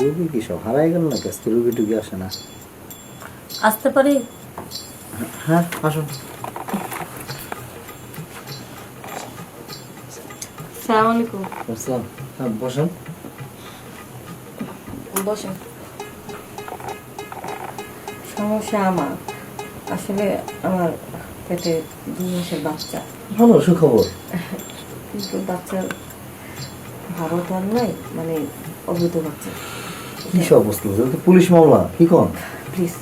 রুগী কি সব হারাই গেল না? কাছে রুগী টুগী আসে না। আসতে পারি? হ্যাঁ আসুন। সালাম আলাইকুম। আসসালাম। হ্যাঁ বসেন। বসেন। সমস্যা আমার, আসলে আমার পেটে 2 মাসের বাচ্চা। ভালো সুখবর। কিন্তু বাচ্চার ভালো তো আর নাই, মানে অবৈধ বাচ্চা। কি সব বস্তু তো পুলিশ মামলা কি কোন? প্লিজ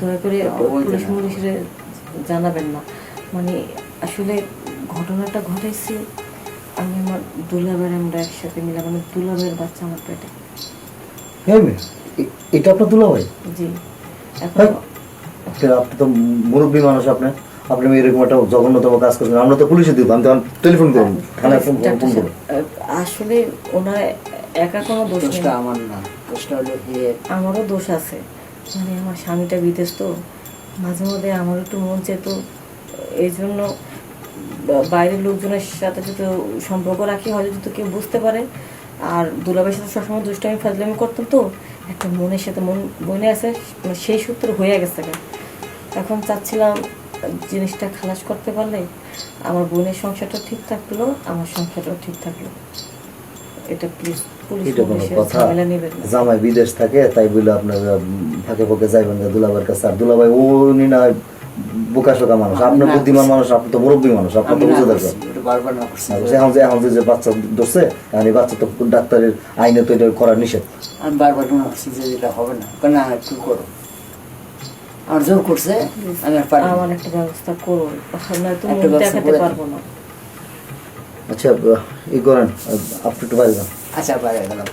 দয়া করে পুলিশ মুলিশরে জানাবেন না। মানে আসলে ঘটনাটা ঘটাইছি আমি আমার দুলাভাইয়ের, আমরা একসাথে মিলে, মানে দুলাভাইয়ের বাচ্চা আমার পেটে। হ্যাঁ এটা আপনার দুলাভাই? জি। এখন আপনি তো মুরব্বী মানুষ, আপনি আপনি এরকম একটা জঘন্যতম কাজ করছেন। আমরা তো পুলিশে দিব, আমি তো টেলিফোন করুন, থানায় ফোন করুন। আসলে ওনার একা কোনো দোষ নেই। আমার না, দোষটা হলো আমারও দোষ আছে। মানে আমার স্বামীটা বিদেশ, তো মাঝে মাঝে আমার একটু মন চেত, এই জন্য বাইরের লোকজনের সাথে যদি সম্পর্ক রাখি হয়তো যদি কেউ বুঝতে পারে। আর দুলাভাইয়ের সাথে সবসময় দুষ্টামি ফাজলামি করতাম, তো একটা মনের সাথে মনে আছে, মানে সেই সূত্র হয়ে গেছে। এখন চাচ্ছিলাম জিনিসটা খালাস করতে পারলে আমার বোনের সংসারটা ঠিক থাকলো, আমার সংসারটাও ঠিক থাকলো। এটা প্লিজ পুলিশ ঝামেলা নেবেন না। জামাই বিদেশ থাকে তাই বলে আপনার ফাঁকে ফাঁকে যাইবেন না দুলাভাইয়ের কাছে। আর দুলাভাই উনি না বোকা শোকা মানুষ, আপনার বুদ্ধিমান মানুষ, আপনি তো মুরব্বী মানুষ, আপনার তো বুঝে দরকার। এখন যে বাচ্চা ধরছে, এখন এই বাচ্চা তো ডাক্তারের আইনে তো এটা করা নিষেধ। আমি বারবার মনে করছি যে এটা হবে না, না একটু করো, আমার জোর করছে, আমি আর পারি না। আমার একটা ব্যবস্থা করুন, নয়তো মুখ দেখাতে পারবো না। আচ্ছা ই করেন, আপনি একটু বাইরে যান। আচ্ছা বাইরে গেলাম।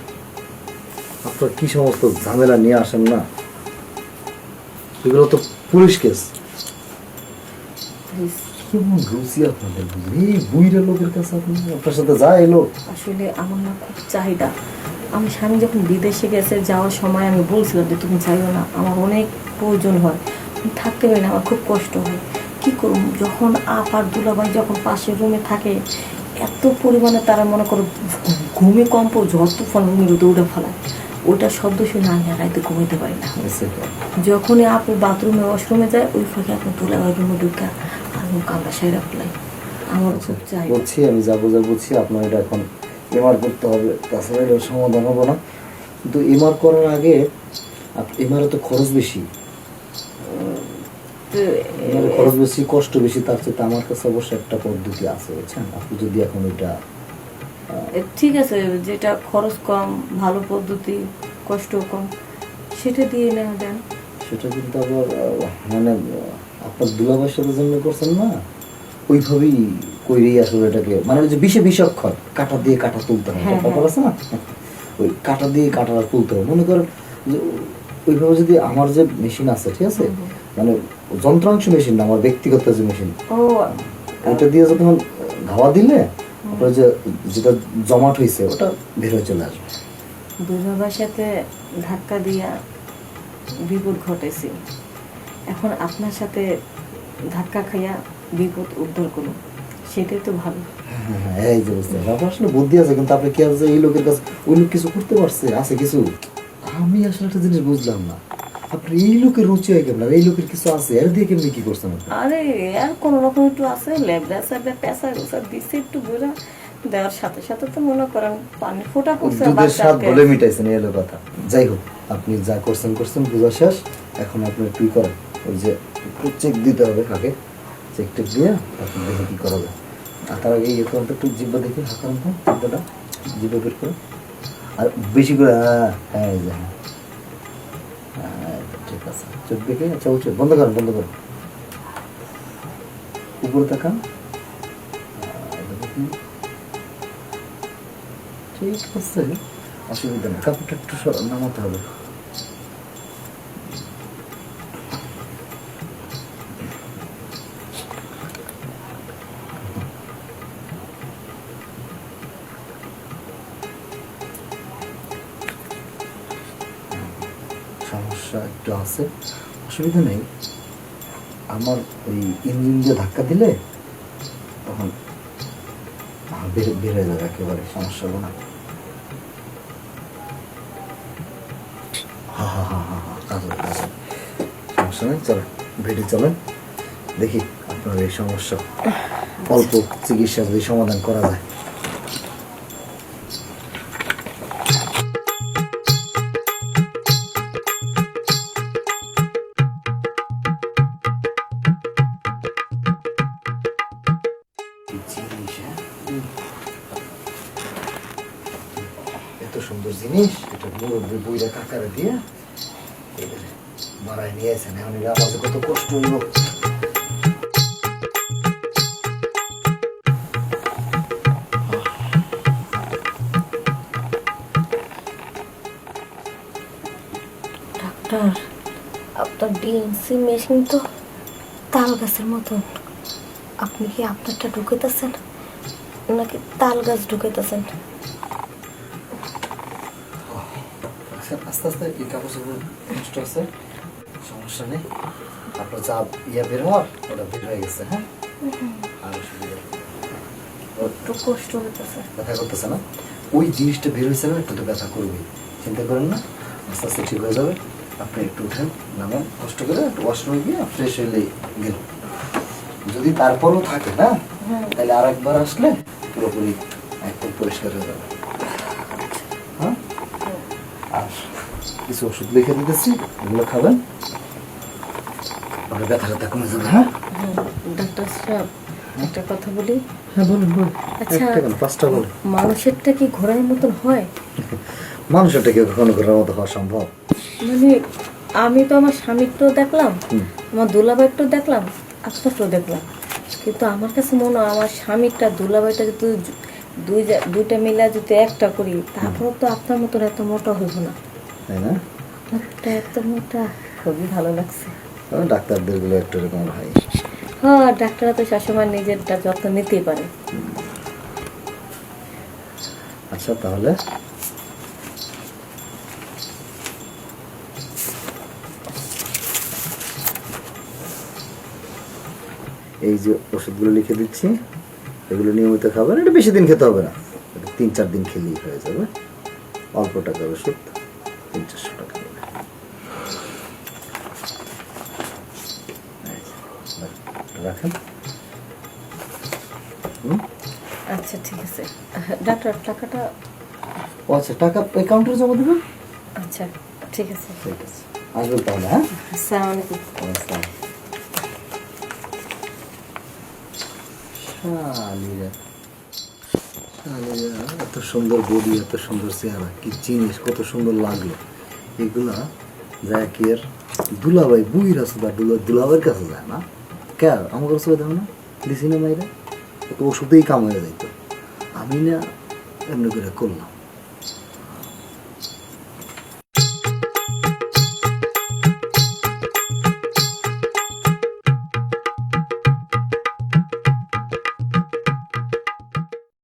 আপনার কি সমস্ত ঝামেলা নিয়ে আসেন না, এগুলো তো পুলিশ কেস। প্লিজ। কেমন রুচি আপনাদের, এই বুইরা লোকের কাছে আপনি আপনার সাথে যায় এলো। আসলে আমার না খুব চাহিদা। আমার স্বামী যখন বিদেশে গেছে, যাওয়ার সময় আমি বলছিলাম যে তুমি যাইও না, আমার অনেক প্রয়োজন হয়, আমি থাকতে পারি না, আমার খুব কষ্ট হয়। কী করুন, যখন আপার দুলাভাই যখন পাশের রুমে থাকে, এত পরিমাণে তারা মনে করো ঘুমে কম্প, ঝড় তুফান রুমের দৌড়ে ফেলায়, ওইটা শব্দ শুনে আমি আর রাইতে ঘুমাইতে পারি না। যখনই আপু বাথরুমে ওয়াশরুমে যায়, ওই ফাঁকে আপনার দুলাভাই রুমে ঢুকা আর কামড়া সাইরা ফেলাই। আমার খুব চাই। বলছি আমি যাবো বলছি, আপনার এটা এখন এমআর করতে হবে, তাছাড়া এটার সমাধান হবো না। কিন্তু এমআর করার আগে এমআরও তো খরচ বেশি, খরচ বেশি, কষ্ট বেশি। তার চেয়ে আমার কাছে অবশ্যই একটা পদ্ধতি আছে, বুঝছেন? আপনি যদি এখন ওইটা ঠিক আছে, যেটা খরচ কম, ভালো পদ্ধতি, কষ্ট কম, সেটা দিয়ে নেওয়া দেন। সেটা কিন্তু আবার মানে আপনার দুলাভাইয়ের সাথে জন্য করছেন না, ওইভাবেই কইরেই আসলে এটাকে, মানে ওই যে বিষঅক্ষর কাঁটা দিয়ে কাঁটা তুলতে হয়, ব্যাপার আছে না, ওই কাঁটা দিয়ে কাঁটাটা তুলতে হবে। মনে করেন যে ওইভাবে যদি আমার যে মেশিন আছে, ঠিক আছে, মানে যন্ত্রাংশ মেশিন না, আমার ব্যক্তিগত যে মেশিন, ওটা দিয়ে যখন ঘাওয়া দিলে আপনার যে যেটা জমাট হয়েছে ওটা বের হয়ে চলে আসবে। দুলাভাইয়ের সাথে ধাক্কা দিয়া বিপদ ঘটেছে, এখন আপনার সাথে ধাক্কা খাইয়া বিপদ উদ্ধার করুন, সেটাই তো ভালো। হ্যাঁ এই যে বুঝতে আপনার আসলে বুদ্ধি আছে, কিন্তু আপনি কি আছে এই লোকের কাছে ওই লোক কিছু করতে পারছে আছে কিছু? আমি আসলে একটা জিনিস বুঝলাম না, আপনি এই লোকের রুচি হয় কেমন, এই লোকের কিছু আছে, এর দিয়ে কেমনি কি করছেন? আরে আর কোনো রকম একটু আছে, লেবড়া সাবড়া পেঁচা গোসা দিচ্ছে একটু ঘুরা দেওয়ার সাথে সাথে তো মনে করেন পানি ফোটা করছে, দুধের স্বাদ বলে মিটাইছেন, এই হলো কথা। যাই হোক, আপনি যা করছেন বোঝা শেষ, এখন আপনি একটু করেন, ওই যে একটু চেক দিতে হবে আগে, চেক টেক দিয়ে আপনি দেখে কি করা যায়। আর তার আগে ইয়ে করেন, একটু জিব্বা দেখে হাঁকান তো, জিব্বাটা জিব্বা বের করে, আর বেশি করে, হ্যাঁ এই যে হ্যাঁ ঠিক আছে, চোখ দেখে, আচ্ছা ওই চোখ বন্ধ করেন, উপরে তাকান, ঠিক আছে, অসুবিধা নেই, কাপড়টা একটু নামাতে হবে। সমস্যা একটু আছে, অসুবিধা নেই। আমার ওই ইঞ্জিন দিয়ে ধাক্কা দিলে তখন বের হয়ে যাবে একেবারে, সমস্যা হবে না। সমস্যা নেই, চলেন ভেটে চলেন, দেখি আপনার এই সমস্যা অল্প চিকিৎসা যদি সমাধান করা যায়। এত সুন্দর জিনিস, এটা মুরব্বী বইরা কাকারে দিয়ে মারাই নিয়েছেন, এখন এরা আমাদের কত কষ্ট হইব। ডাক্তার, আপনার ডিএনসি মেশিন তো তাল গাছের মতন। আপনি কি আপনারটা ঢুকাইতেছেন নাকি তাল গাছ ঢুকাইতেছেন? আস্তে আস্তে এই কাগজ নষ্ট আছে, সমস্যা নেই। আপনার যা ইয়া বের হওয়ার ওটা বের হয়ে গেছে। হ্যাঁ, আর অসুবিধা নেই। একটু কষ্ট হইতেছে। ব্যথা করতেছে না? ওই জিনিসটা বের হয়েছে না, একটু তো ব্যথা করবে, চিন্তা করেন না, আস্তে আস্তে ঠিক হয়ে যাবে। আপনি একটু উঠেন, নামেন, কষ্ট করে একটু ওয়াশরুমে গিয়ে ফ্রেশ হইলেই গেল। যদি তারপরও থাকে না, তাহলে আর একবার আসলে পুরোপুরি একদম পরিষ্কার হয়ে যাবে। হ্যাঁ, আর কিছু ওষুধ লিখে দিতেছি, এগুলো খাবেন, আপনার ব্যথা ব্যথা কমে যাবে। হ্যাঁ ডাক্তার সাহেব, একটা কথা বলি। হ্যাঁ বলুন বলুন। আচ্ছা, একটা কেন, পাঁচটা বলুন। মানুষেরটা কি ঘোড়ার মতন হয়? মানুষটা কি কখনো ঘোরার মতো হওয়া সম্ভব? মানে আমি তো আমার স্বামীরটাও দেখলাম, আমার দুলাভাইটাও দেখলাম, আপনারটাও দেখলাম, কিন্তু আমার কাছে মনে হয় আমার স্বামীরটা দুলাভাইটা যদি দুইটা মিলা যদি একটা করি, তারপর তো আপনার মতন এত মোটা হইব না। তাই না? আপনারটা এত মোটা, খুবই ভালো লাগছে। ডাক্তারদের গুলো একটু এরকম হয়। হ্যাঁ, ডাক্তাররা তো সবসময় নিজেরটা যত্ন নিতেই পারে। আচ্ছা তাহলে এই যে ওষুধগুলো লিখে দিচ্ছি, এগুলো নিয়মিত খাবেন। এটা বেশি দিন খেতে হবে না, 3-4 দিন খেলেই হয়ে যাবে। অল্প টাকার ওষুধ, 300-400 টাকা নেবে। রাখেন। আচ্ছা ঠিক আছে ডাক্তার, টাকাটা? ও আচ্ছা, টাকা অ্যাকাউন্টে জমা দেবেন। আচ্ছা ঠিক আছে। ঠিক আছে, আসবেন তাহলে। হ্যাঁ, আসসালামু আলাইকুম। আসসালাম। শালিরা, শালিরা, এত সুন্দর বডি, এত সুন্দর চেহারা, কি জিনিস, কত সুন্দর লাগলো। এগুলা যায় কি এর দুলাভাই বুইর আছে, দুলাভাইয়ের কাছে যায় না, কে আমার কাছে দেবে না, দিছি না মাইরা, ওষুধেই কাম হয়ে যাইতো। আমি না এমনি করে করলাম।